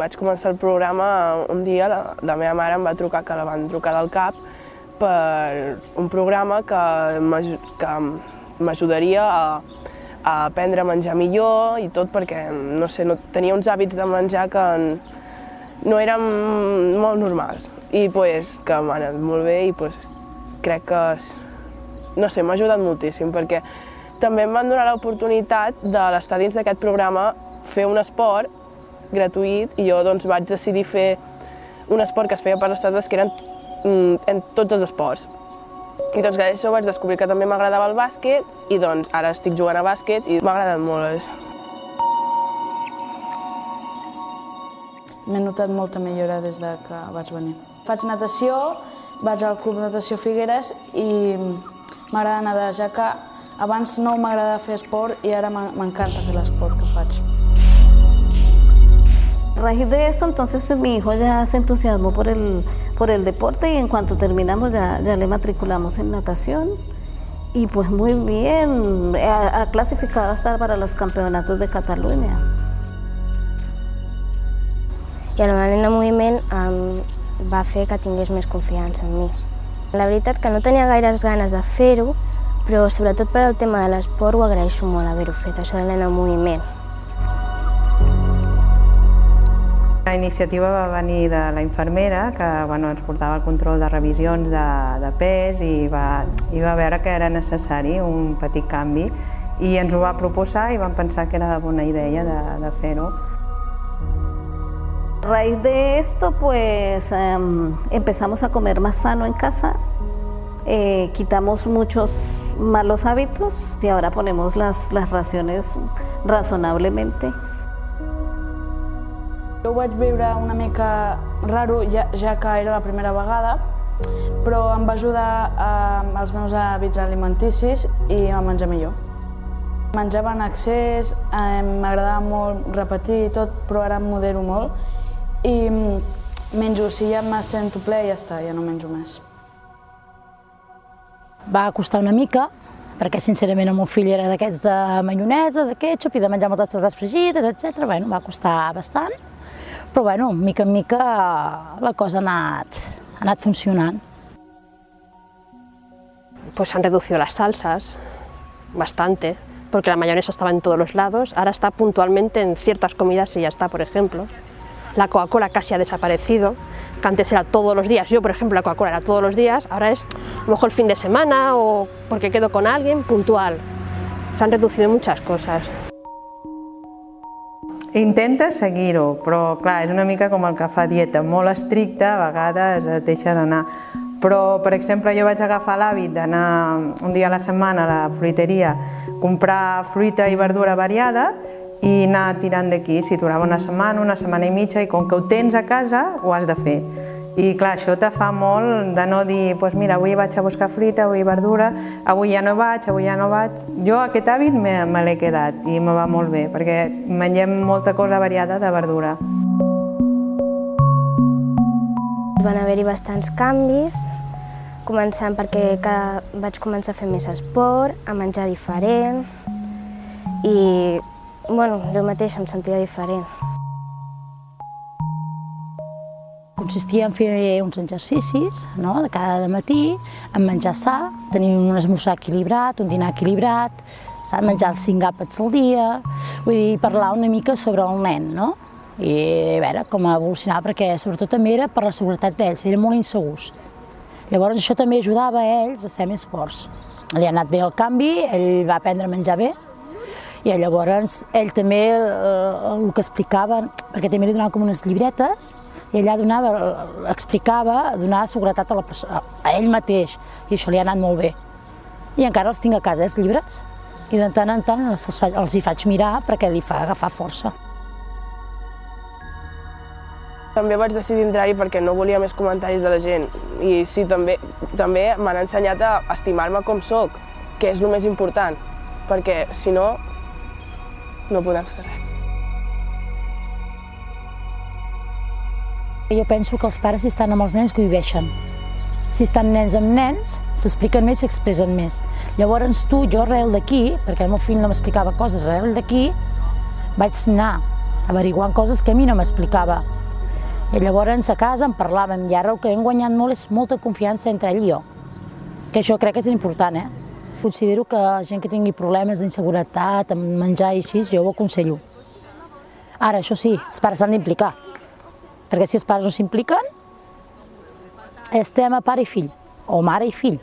vaig començar el programa, un dia la meva mare em va trucar, que la van trucar del CAP, per un programa que m'ajudaria a aprendre a menjar millor i tot, perquè, no sé, tenia uns hàbits de menjar que no eren molt normals. I que m'ha anat molt bé i crec que, no sé, m'ha ajudat moltíssim, perquè també em van donar l'oportunitat d'estar dins d'aquest programa, fer un esport gratuït, i jo vaig decidir fer un esport que es feia per les tardes, que eren en tots els esports. I gràcies a això vaig descobrir que també m'agradava el bàsquet, i ara estic jugant a bàsquet i m'ha agradat molt. M'he notat molta millora des que vaig venir. Faig natació, vaig al Club Natació Figueres i m'agrada nedar, ja que abans no m'agradava fer esport i ara m'encanta fer l'esport que faig. A raíz de eso, entonces mi hijo ya se entusiasmó por el deporte y en cuanto terminamos ya le matriculamos en natación y pues muy bien, ha clasificado hasta para los campeonatos de Cataluña. I l'anant en moviment va fer que tingués més confiança en mi. La veritat que no tenia gaires ganes de fer-ho, però sobretot per al tema de l'esport ho agraeixo molt haver-ho fet, això de l'anar en moviment. La iniciativa va venir de la infermera, que ens portava el control de revisions de pes i va veure que era necessari un petit canvi i ens ho va proposar i vam pensar que era bona idea de fer-ho. A raíz de esto, pues empezamos a comer más sano en casa, quitamos muchos malos hábitos y ahora ponemos las raciones razonablemente. Jo ho vaig viure una mica raro, ja que era la primera vegada, però em va ajudar als meus hàbits alimenticis i a menjar millor. Menjava en excés, m'agradava molt repetir tot, però ara em modero molt i menjo, si ja me sento ple ja està, ja no menjo més. Va costar una mica, perquè sincerament el meu fill era d'aquests de maionesa, de ketchup i de menjar moltes patates fregides, etc. Bueno, va costar bastant, però bueno, mica en mica la cosa ha anat funcionant. Pues se han reducido las salsas bastante, porque la mayonesa estaba en todos los lados, ahora está puntualmente en ciertas comidas y ya está, por ejemplo. La Coca-Cola casi ha desaparecido, que antes era todos los días. Yo, por ejemplo, la Coca-Cola era todos los días, ahora es a lo mejor el fin de semana o porque quedo con alguien, puntual. Se han reducido muchas cosas. Intenta seguir-ho, però clar, és una mica com el que fa dieta, molt estricta, a vegades et deixen anar. Però, per exemple, jo vaig agafar l'hàbit d'anar un dia a la setmana a la fruiteria, comprar fruita i verdura variada i anar tirant d'aquí. Si durava una setmana i mitja, i com que ho tens a casa, ho has de fer. I clar, això te fa molt de no dir, doncs mira, avui vaig a buscar fruita, avui verdura, avui ja no vaig, avui ja no vaig. Jo aquest hàbit me l'he quedat i me va molt bé, perquè mengem molta cosa variada de verdura. Van haver-hi bastants canvis, començant perquè vaig començar a fer més esport, a menjar diferent i jo mateixa em sentia diferent. Consistia en fer uns exercicis de cada matí, en menjar sa, tenir un esmorzar equilibrat, un dinar equilibrat, menjar els 5 àpats al dia, vull dir, parlar una mica sobre el nen, no? I a veure com evolucionava, perquè sobretot també era per la seguretat d'ells, eren molt insegurs. Llavors això també ajudava a ells a ser més forts. Li ha anat bé el canvi, ell va aprendre a menjar bé, i llavors ell també el que explicava, perquè també li donava com unes llibretes, i allà explicava, donava seguretat a ell mateix, i això li ha anat molt bé. I encara els tinc a casa, els llibres, i de tant en tant els hi faig mirar perquè li fa agafar força. També vaig decidir entrar-hi perquè no volia més comentaris de la gent, i sí, també m'han ensenyat a estimar-me com soc, que és el més important, perquè si no, no podem fer res. Jo penso que els pares, si estan amb els nens, que ho veixen. Si estan nens amb nens, s'expliquen més i s'expressen més. Llavors jo arrel d'aquí, perquè el meu fill no m'explicava coses, arrel d'aquí vaig anar averiguant coses que a mi no m'explicava. I llavors a casa en parlàvem i ara el que hem guanyat molt és molta confiança entre ell i jo, que això crec que és important. Considero que la gent que tingui problemes d'inseguretat, amb menjar i així, jo ho aconsello. Ara, això sí, els pares s'han d'implicar, perquè si els pares no s'impliquen, és tema pare i fill, o mare i fill.